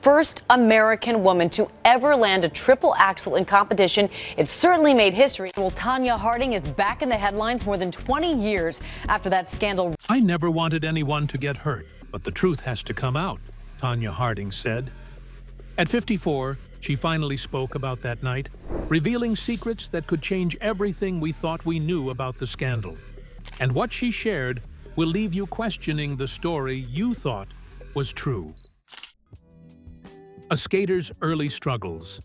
first American woman to ever land a triple axel in competition. It certainly made history. Well, Tonya Harding is back in the headlines more than 20 years after that scandal. "I never wanted anyone to get hurt, but the truth has to come out," Tonya Harding said. At 54, she finally spoke about that night, revealing secrets that could change everything we thought we knew about the scandal. And what she shared will leave you questioning the story you thought was true. A skater's early struggles.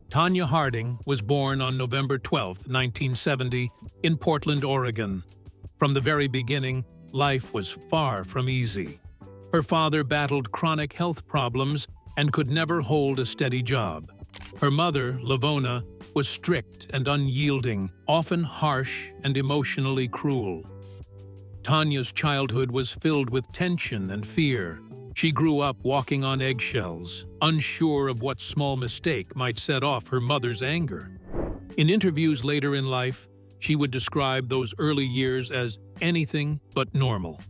Tonya Harding was born on November 12, 1970, in Portland, Oregon. From the very beginning, life was far from easy. Her father battled chronic health problems and could never hold a steady job. Her mother, Lavona, was strict and unyielding, often harsh and emotionally cruel. Tonya's childhood was filled with tension and fear. She grew up walking on eggshells, unsure of what small mistake might set off her mother's anger. In interviews later in life, she would describe those early years as anything but normal.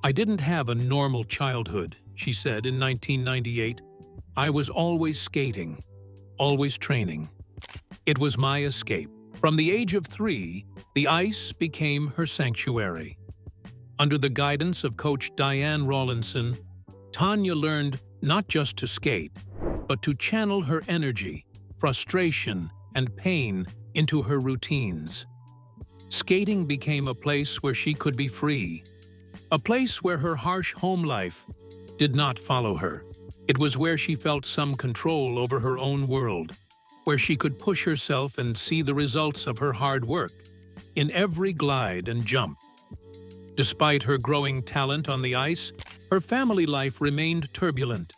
"I didn't have a normal childhood," she said in 1998. "I was always skating, always training. It was my escape." From the age of 3, the ice became her sanctuary. Under the guidance of coach Diane Rawlinson, Tonya learned not just to skate, but to channel her energy, frustration, and pain into her routines. Skating became a place where she could be free, a place where her harsh home life did not follow her. It was where she felt some control over her own world, where she could push herself and see the results of her hard work in every glide and jump. Despite her growing talent on the ice, her family life remained turbulent.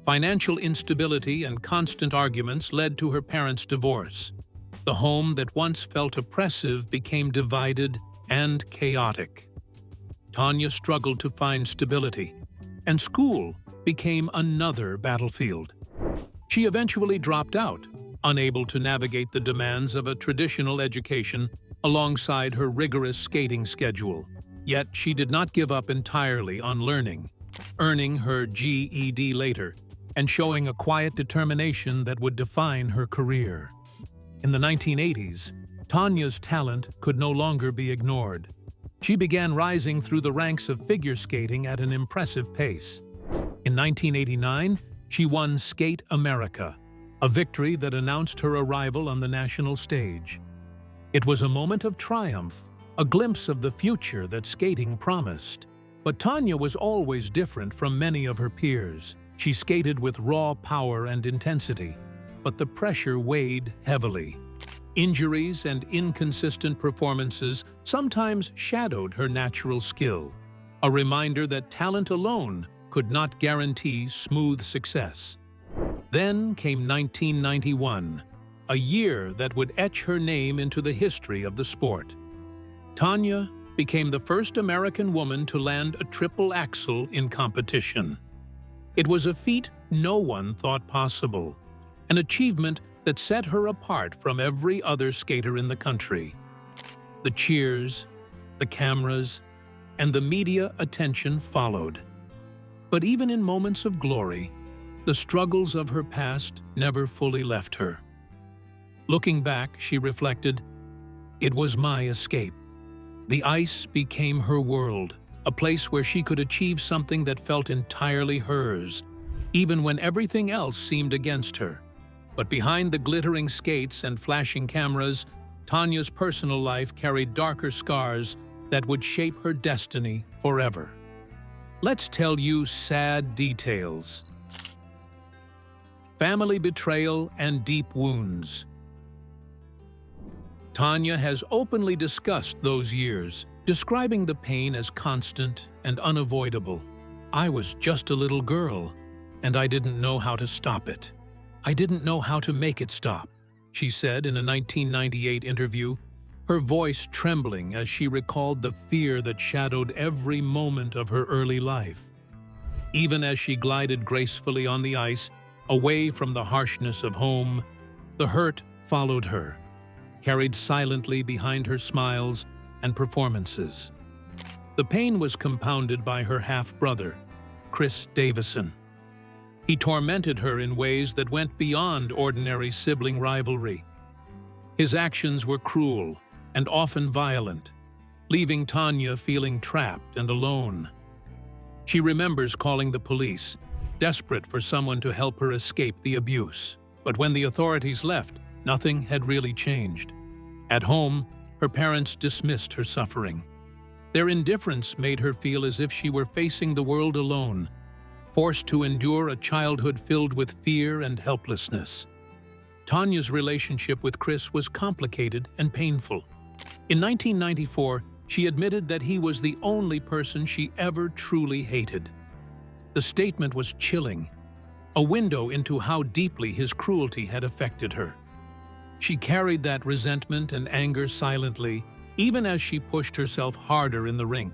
Financial instability and constant arguments led to her parents' divorce. The home that once felt oppressive became divided and chaotic. Tonya struggled to find stability, and school became another battlefield. She eventually dropped out, unable to navigate the demands of a traditional education alongside her rigorous skating schedule. Yet she did not give up entirely on learning, earning her GED later and showing a quiet determination that would define her career. In the 1980s, Tonya's talent could no longer be ignored. She began rising through the ranks of figure skating at an impressive pace. In 1989, she won Skate America, a victory that announced her arrival on the national stage. It was a moment of triumph, a glimpse of the future that skating promised. But Tonya was always different from many of her peers. She skated with raw power and intensity, but the pressure weighed heavily. Injuries and inconsistent performances sometimes shadowed her natural skill, a reminder that talent alone could not guarantee smooth success. Then came 1991, a year that would etch her name into the history of the sport. Tonya became the first American woman to land a triple axel in competition. It was a feat no one thought possible, an achievement that set her apart from every other skater in the country. The cheers, the cameras, and the media attention followed. But even in moments of glory, the struggles of her past never fully left her. Looking back, she reflected, "It was my escape. The ice became her world, a place where she could achieve something that felt entirely hers, even when everything else seemed against her." But behind the glittering skates and flashing cameras, Tonya's personal life carried darker scars that would shape her destiny forever. Let's tell you sad details. Family betrayal and deep wounds. Tonya has openly discussed those years, describing the pain as constant and unavoidable. "I was just a little girl, and I didn't know how to stop it. I didn't know how to make it stop," she said in a 1998 interview, her voice trembling as she recalled the fear that shadowed every moment of her early life. Even as she glided gracefully on the ice, away from the harshness of home, the hurt followed her, carried silently behind her smiles and performances. The pain was compounded by her half-brother, Chris Davison. He tormented her in ways that went beyond ordinary sibling rivalry. His actions were cruel and often violent, leaving Tonya feeling trapped and alone. She remembers calling the police, desperate for someone to help her escape the abuse. But when the authorities left, nothing had really changed. At home, her parents dismissed her suffering. Their indifference made her feel as if she were facing the world alone, forced to endure a childhood filled with fear and helplessness. Tonya's relationship with Chris was complicated and painful. In 1994, she admitted that he was the only person she ever truly hated. The statement was chilling, a window into how deeply his cruelty had affected her. She carried that resentment and anger silently, even as she pushed herself harder in the rink.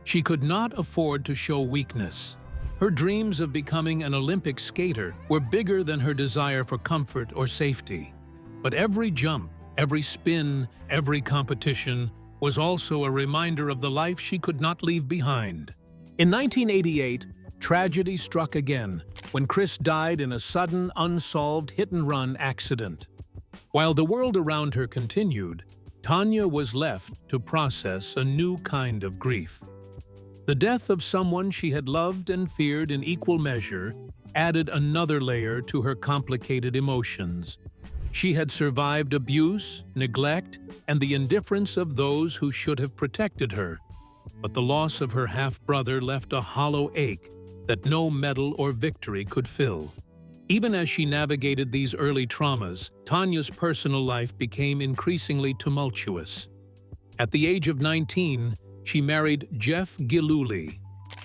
She could not afford to show weakness. Her dreams of becoming an Olympic skater were bigger than her desire for comfort or safety. But every jump, every spin, every competition was also a reminder of the life she could not leave behind. In 1988, tragedy struck again when Chris died in a sudden, unsolved hit-and-run accident. While the world around her continued, Tonya was left to process a new kind of grief. The death of someone she had loved and feared in equal measure added another layer to her complicated emotions. She had survived abuse, neglect, and the indifference of those who should have protected her. But the loss of her half-brother left a hollow ache that no medal or victory could fill. Even as she navigated these early traumas, Tonya's personal life became increasingly tumultuous. At the age of 19, she married Jeff Gillooly,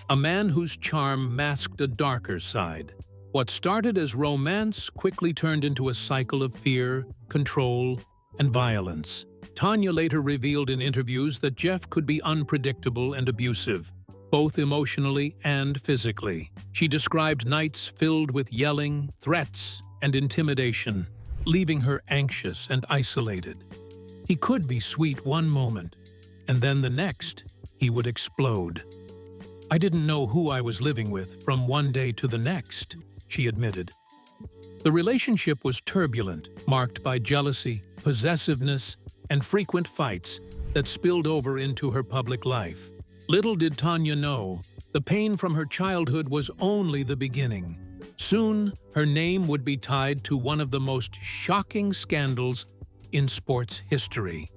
a man whose charm masked a darker side. What started as romance quickly turned into a cycle of fear, control, and violence. Tonya later revealed in interviews that Jeff could be unpredictable and abusive, both emotionally and physically. She described nights filled with yelling, threats, and intimidation, leaving her anxious and isolated. He could be sweet one moment, and then the next, he would explode. "I didn't know who I was living with from one day to the next," she admitted. The relationship was turbulent, marked by jealousy, possessiveness, and frequent fights that spilled over into her public life. Little did Tonya know, the pain from her childhood was only the beginning. Soon, her name would be tied to one of the most shocking scandals in sports history.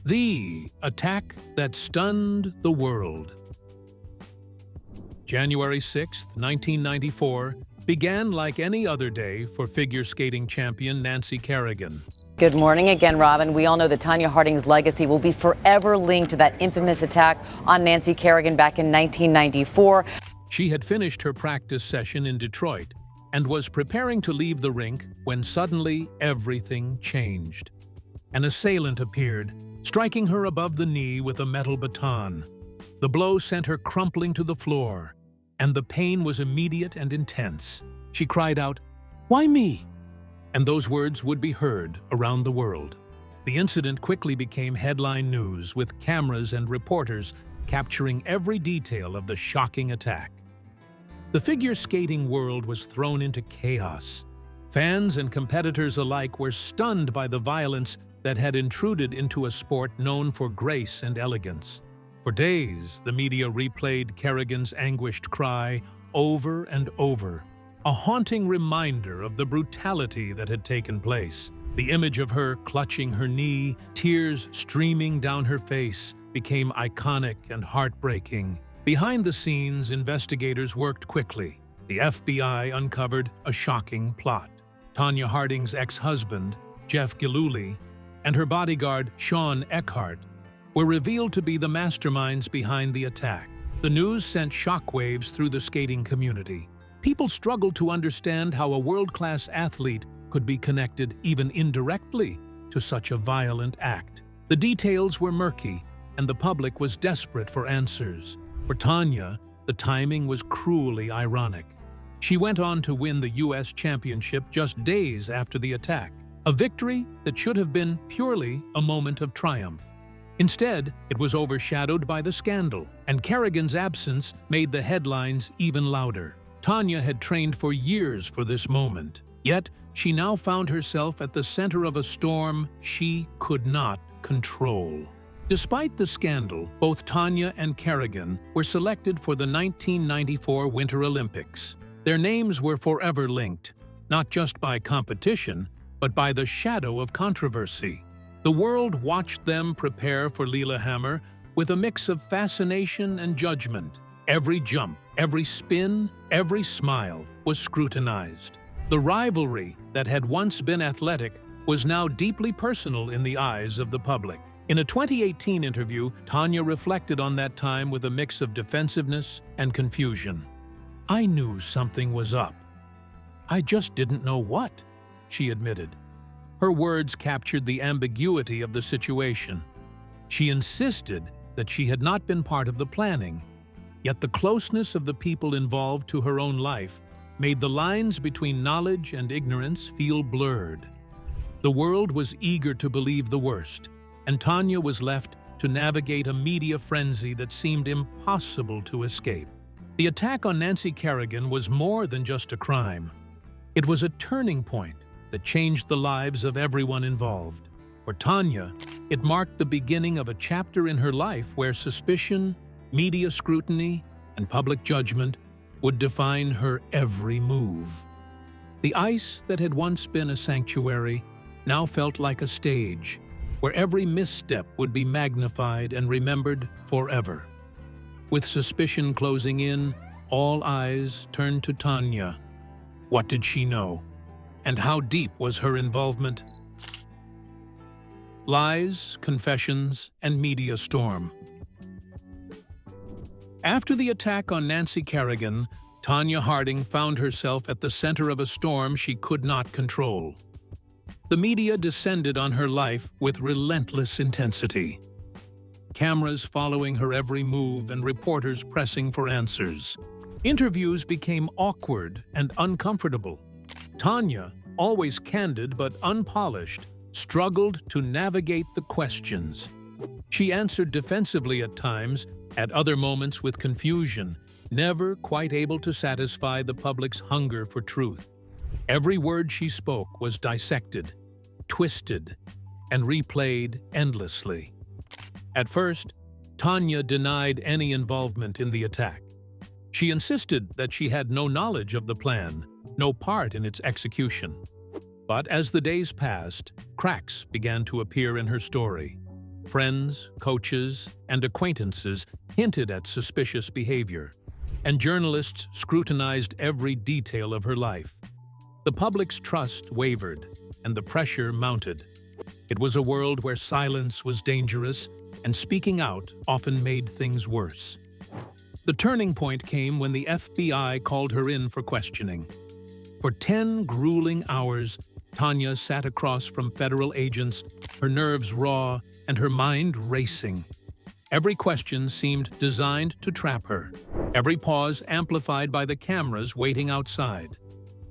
The attack that stunned the world. January 6, 1994, began like any other day for figure skating champion Nancy Kerrigan. Good morning again, Robin. We all know that Tonya Harding's legacy will be forever linked to that infamous attack on Nancy Kerrigan back in 1994. She had finished her practice session in Detroit and was preparing to leave the rink when suddenly everything changed. An assailant appeared, striking her above the knee with a metal baton. The blow sent her crumpling to the floor, and the pain was immediate and intense. She cried out, "Why me?" And those words would be heard around the world. The incident quickly became headline news, with cameras and reporters capturing every detail of the shocking attack. The figure skating world was thrown into chaos. Fans and competitors alike were stunned by the violence that had intruded into a sport known for grace and elegance. For days, the media replayed Kerrigan's anguished cry over and over, a haunting reminder of the brutality that had taken place. The image of her clutching her knee, tears streaming down her face, became iconic and heartbreaking. Behind the scenes, investigators worked quickly. The FBI uncovered a shocking plot. Tonya Harding's ex-husband, Jeff Gillooly, and her bodyguard, Sean Eckhart, were revealed to be the masterminds behind the attack. The news sent shockwaves through the skating community. People struggled to understand how a world-class athlete could be connected, even indirectly, to such a violent act. The details were murky, and the public was desperate for answers. For Tonya, the timing was cruelly ironic. She went on to win the U.S. championship just days after the attack, a victory that should have been purely a moment of triumph. Instead, it was overshadowed by the scandal, and Kerrigan's absence made the headlines even louder. Tonya had trained for years for this moment, yet she now found herself at the center of a storm she could not control. Despite the scandal, both Tonya and Kerrigan were selected for the 1994 Winter Olympics. Their names were forever linked, not just by competition, but by the shadow of controversy. The world watched them prepare for Lillehammer with a mix of fascination and judgment. Every jump, every spin, every smile was scrutinized. The rivalry that had once been athletic was now deeply personal in the eyes of the public. In a 2018 interview, Tonya reflected on that time with a mix of defensiveness and confusion. "I knew something was up. I just didn't know what," she admitted. Her words captured the ambiguity of the situation. She insisted that she had not been part of the planning, yet the closeness of the people involved to her own life made the lines between knowledge and ignorance feel blurred. The world was eager to believe the worst, and Tonya was left to navigate a media frenzy that seemed impossible to escape. The attack on Nancy Kerrigan was more than just a crime. It was a turning point that changed the lives of everyone involved. For Tonya, it marked the beginning of a chapter in her life where suspicion, media scrutiny, and public judgment would define her every move. The ice that had once been a sanctuary now felt like a stage, where every misstep would be magnified and remembered forever. With suspicion closing in, all eyes turned to Tonya. What did she know? And how deep was her involvement? Lies, confessions, and media storm. After the attack on Nancy Kerrigan, Tonya Harding found herself at the center of a storm she could not control. The media descended on her life with relentless intensity. Cameras following her every move and reporters pressing for answers. Interviews became awkward and uncomfortable. Tonya, always candid but unpolished, struggled to navigate the questions. She answered defensively at times, at other moments with confusion, never quite able to satisfy the public's hunger for truth. Every word she spoke was dissected, twisted, and replayed endlessly. At first, Tonya denied any involvement in the attack. She insisted that she had no knowledge of the plan, no part in its execution. But as the days passed, cracks began to appear in her story. Friends, coaches, and acquaintances hinted at suspicious behavior, and journalists scrutinized every detail of her life. The public's trust wavered, and the pressure mounted. It was a world where silence was dangerous, and speaking out often made things worse. The turning point came when the FBI called her in for questioning. For 10 grueling hours, Tonya sat across from federal agents, her nerves raw and her mind racing. Every question seemed designed to trap her, every pause amplified by the cameras waiting outside.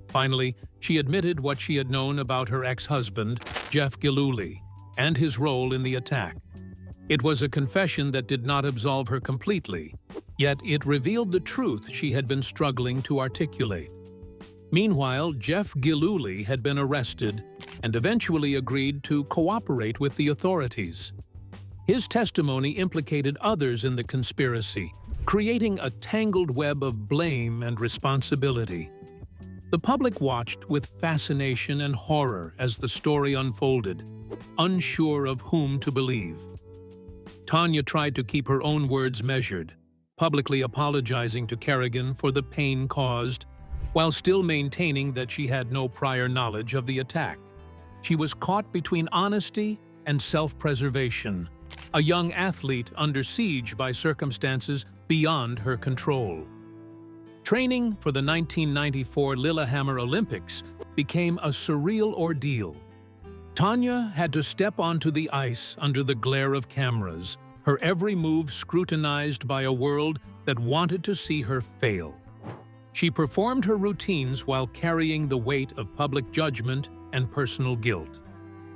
Finally, she admitted what she had known about her ex-husband, Jeff Gillooly, and his role in the attack. It was a confession that did not absolve her completely, yet it revealed the truth she had been struggling to articulate. Meanwhile, Jeff Gillooly had been arrested and eventually agreed to cooperate with the authorities. His testimony implicated others in the conspiracy, creating a tangled web of blame and responsibility. The public watched with fascination and horror as the story unfolded, unsure of whom to believe. Tonya tried to keep her own words measured, publicly apologizing to Kerrigan for the pain caused, while still maintaining that she had no prior knowledge of the attack. She was caught between honesty and self-preservation, a young athlete under siege by circumstances beyond her control. Training for the 1994 Lillehammer Olympics became a surreal ordeal. Tonya had to step onto the ice under the glare of cameras, her every move scrutinized by a world that wanted to see her fail. She performed her routines while carrying the weight of public judgment and personal guilt.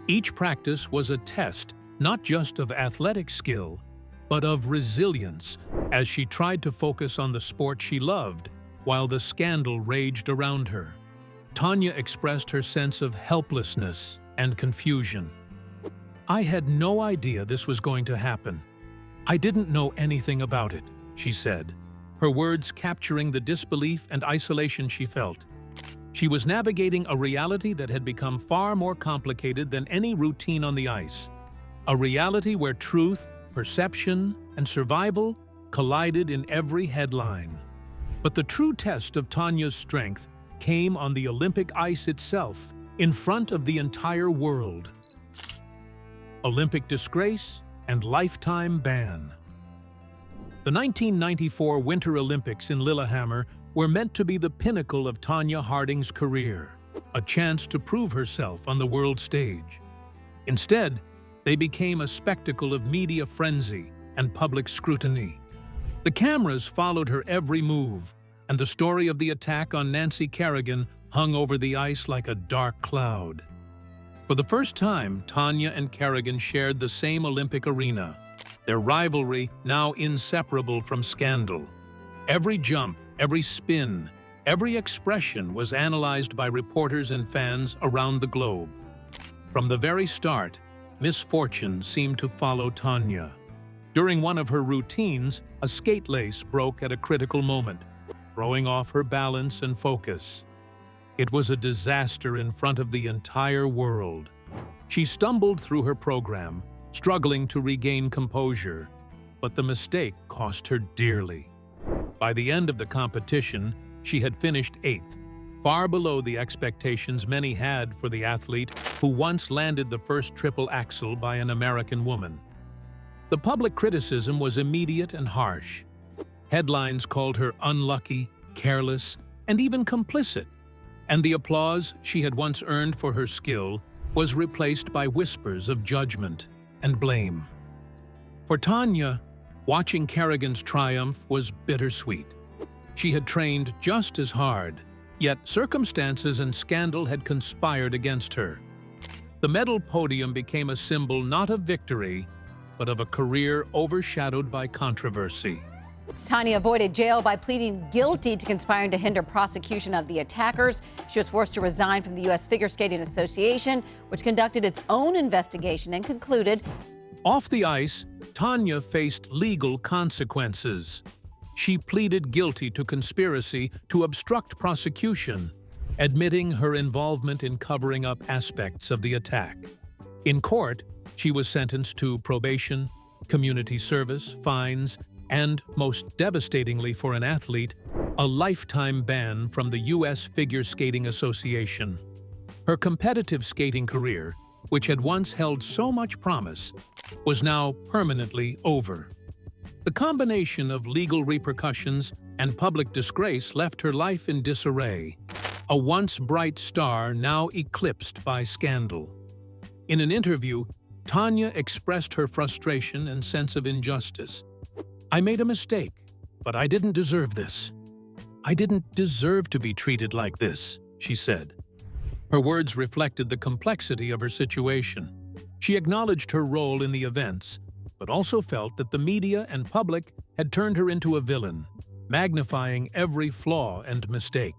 Each practice was a test not just of athletic skill, but of resilience as she tried to focus on the sport she loved while the scandal raged around her. Tonya expressed her sense of helplessness and confusion. "I had no idea this was going to happen. I didn't know anything about it," she said, her words capturing the disbelief and isolation she felt. She was navigating a reality that had become far more complicated than any routine on the ice. A reality where truth, perception, and survival collided in every headline. But the true test of Tonya's strength came on the Olympic ice itself, in front of the entire world. Olympic disgrace and lifetime ban. The 1994 Winter Olympics in Lillehammer were meant to be the pinnacle of Tonya Harding's career, a chance to prove herself on the world stage. Instead, they became a spectacle of media frenzy and public scrutiny. The cameras followed her every move, and the story of the attack on Nancy Kerrigan hung over the ice like a dark cloud. For the first time, Tonya and Kerrigan shared the same Olympic arena, their rivalry now inseparable from scandal. Every jump, every spin, every expression was analyzed by reporters and fans around the globe. From the very start, misfortune seemed to follow Tonya. During one of her routines, a skate lace broke at a critical moment, throwing off her balance and focus. It was a disaster in front of the entire world. She stumbled through her program, struggling to regain composure, but the mistake cost her dearly. By the end of the competition, she had finished 8th, far below the expectations many had for the athlete who once landed the first triple axel by an American woman. The public criticism was immediate and harsh. Headlines called her unlucky, careless, and even complicit, and the applause she had once earned for her skill was replaced by whispers of judgment and blame. For Tonya, watching Kerrigan's triumph was bittersweet. She had trained just as hard, yet circumstances and scandal had conspired against her. The medal podium became a symbol not of victory, but of a career overshadowed by controversy. Tonya avoided jail by pleading guilty to conspiring to hinder prosecution of the attackers. She was forced to resign from the U.S. Figure Skating Association, which conducted its own investigation and concluded. Off the ice, Tonya faced legal consequences. She pleaded guilty to conspiracy to obstruct prosecution, admitting her involvement in covering up aspects of the attack. In court, she was sentenced to probation, community service, fines, and, most devastatingly for an athlete, a lifetime ban from the U.S. Figure Skating Association. Her competitive skating career, which had once held so much promise, was now permanently over. The combination of legal repercussions and public disgrace left her life in disarray, a once bright star now eclipsed by scandal. In an interview, Tonya expressed her frustration and sense of injustice. "I made a mistake, but I didn't deserve this. I didn't deserve to be treated like this," she said. Her words reflected the complexity of her situation. She acknowledged her role in the events, but also felt that the media and public had turned her into a villain, magnifying every flaw and mistake.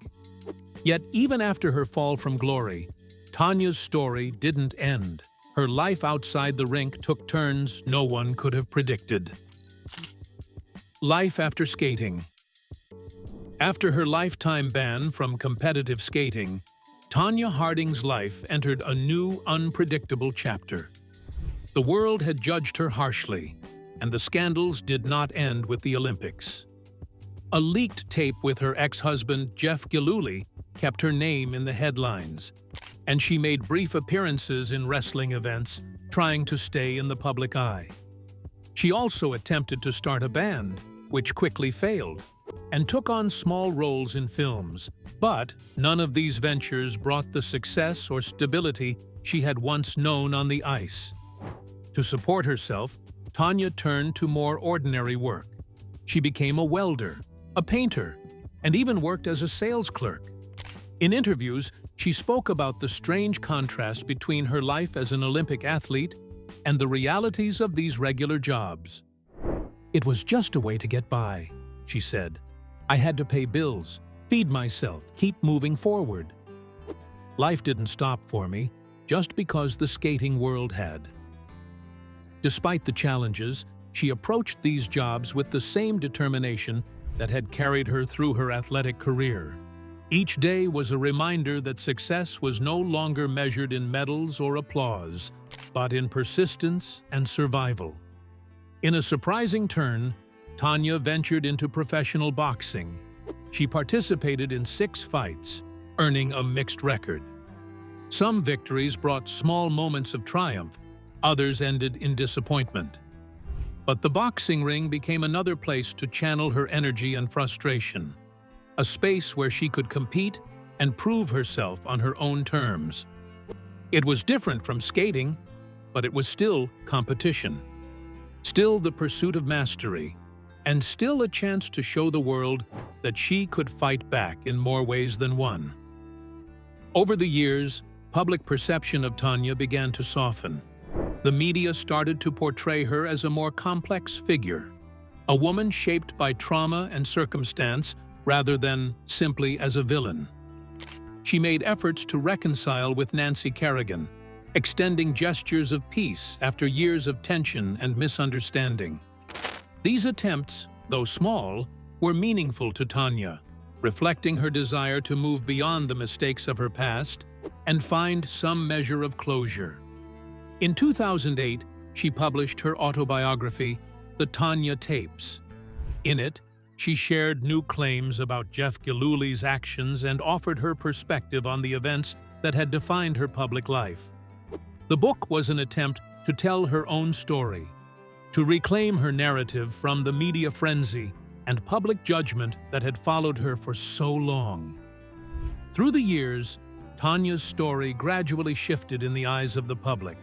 Yet even after her fall from glory, Tonya's story didn't end. Her life outside the rink took turns no one could have predicted. Life after skating. After her lifetime ban from competitive skating, Tonya Harding's life entered a new, unpredictable chapter. The world had judged her harshly, and the scandals did not end with the Olympics. A leaked tape with her ex-husband, Jeff Gillooly, kept her name in the headlines, and she made brief appearances in wrestling events, trying to stay in the public eye. She also attempted to start a band, which quickly failed, and took on small roles in films, but none of these ventures brought the success or stability she had once known on the ice. To support herself, Tonya turned to more ordinary work. She became a welder, a painter, and even worked as a sales clerk. In interviews, she spoke about the strange contrast between her life as an Olympic athlete and the realities of these regular jobs. "It was just a way to get by," she said. "I had to pay bills, feed myself, keep moving forward. Life didn't stop for me just because the skating world had. Despite the challenges, she approached these jobs with the same determination that had carried her through her athletic career. Each day was a reminder that success was no longer measured in medals or applause, but in persistence and survival. In a surprising turn, Tonya ventured into professional boxing. She participated in 6 fights, earning a mixed record. Some victories brought small moments of triumph, others ended in disappointment. But the boxing ring became another place to channel her energy and frustration, a space where she could compete and prove herself on her own terms. It was different from skating, but it was still competition, still the pursuit of mastery, and still a chance to show the world that she could fight back in more ways than one. Over the years, public perception of Tonya began to soften. The media started to portray her as a more complex figure, a woman shaped by trauma and circumstance rather than simply as a villain. She made efforts to reconcile with Nancy Kerrigan, extending gestures of peace after years of tension and misunderstanding. These attempts, though small, were meaningful to Tonya, reflecting her desire to move beyond the mistakes of her past and find some measure of closure. In 2008, she published her autobiography, The Tonya Tapes. In it, she shared new claims about Jeff Gilhuly's actions and offered her perspective on the events that had defined her public life. The book was an attempt to tell her own story, to reclaim her narrative from the media frenzy and public judgment that had followed her for so long. Through the years, Tonya's story gradually shifted in the eyes of the public.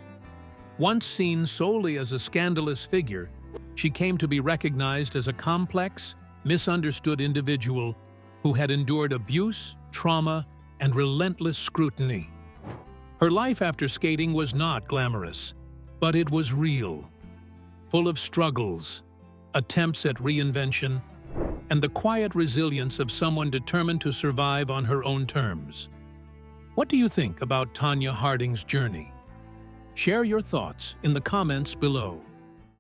Once seen solely as a scandalous figure, she came to be recognized as a complex, misunderstood individual who had endured abuse, trauma, and relentless scrutiny. Her life after skating was not glamorous, but it was real, full of struggles, attempts at reinvention, and the quiet resilience of someone determined to survive on her own terms. What do you think about Tonya Harding's journey? Share your thoughts in the comments below.